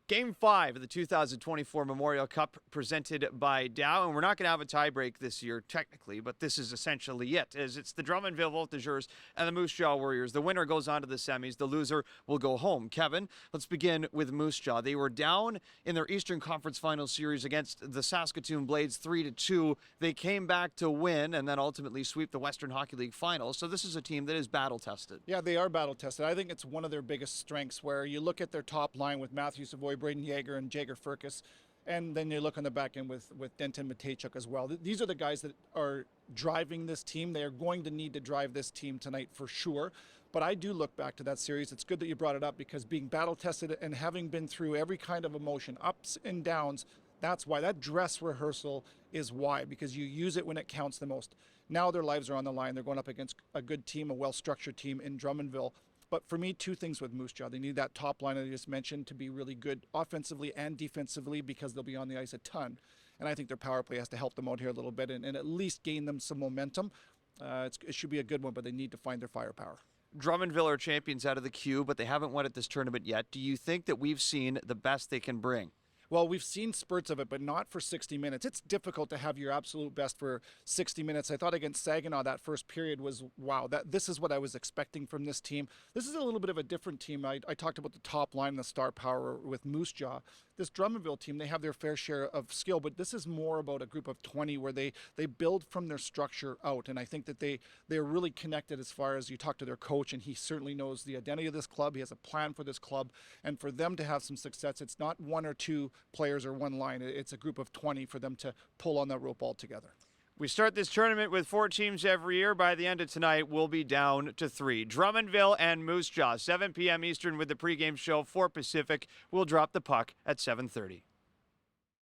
Game 5 of the 2024 Memorial Cup presented by Dow, and we're not going to have a tiebreak this year technically, but this is essentially it, as it's the Drummondville Voltigeurs and the Moose Jaw Warriors. The winner goes on to the semis. The loser will go home. Kevin, let's begin with Moose Jaw. They were down in their Eastern Conference Final Series against the Saskatoon Blades 3-2. They came back to win and then ultimately sweep the Western Hockey League Finals. So this is a team that is battle-tested. Yeah, they are battle-tested. I think it's one of their biggest strengths, where you look at their top line with Matthew Savoy, Braden Yeager, and Jager Furcus, and then you look on the back end with Denton Matejchuk as well. These are the guys that are driving this team. They are going to need to drive this team tonight for sure. But I do look back to that series. It's good that you brought it up, because being battle-tested and having been through every kind of emotion, ups and downs, that's why. That dress rehearsal is why, because you use it when it counts the most. Now their lives are on the line. They're going up against a good team, a well-structured team in Drummondville. But for me, two things with Moose Jaw. They need that top line I just mentioned to be really good offensively and defensively, because they'll be on the ice a ton. And I think their power play has to help them out here a little bit and at least gain them some momentum. It should be a good one, but they need to find their firepower. Drummondville are champions out of the queue, but they haven't won at this tournament yet. Do you think that we've seen the best they can bring? Well, we've seen spurts of it, but not for 60 minutes. It's difficult to have your absolute best for 60 minutes. I thought against Saginaw that first period was, wow, this is what I was expecting from this team. This is a little bit of a different team. I talked about the top line and the star power with Moose Jaw. This Drummondville team, they have their fair share of skill, but this is more about a group of 20 where they build from their structure out. And I think that they're really connected as far as you talk to their coach, and he certainly knows the identity of this club. He has a plan for this club. And for them to have some success, it's not one or two players or one line. It's a group of 20 for them to pull on that rope all together. We start this tournament with 4 teams every year. By the end of tonight, we'll be down to 3. Drummondville and Moose Jaw, 7 p.m. Eastern with the pregame show, 4 Pacific. We'll drop the puck at 7:30.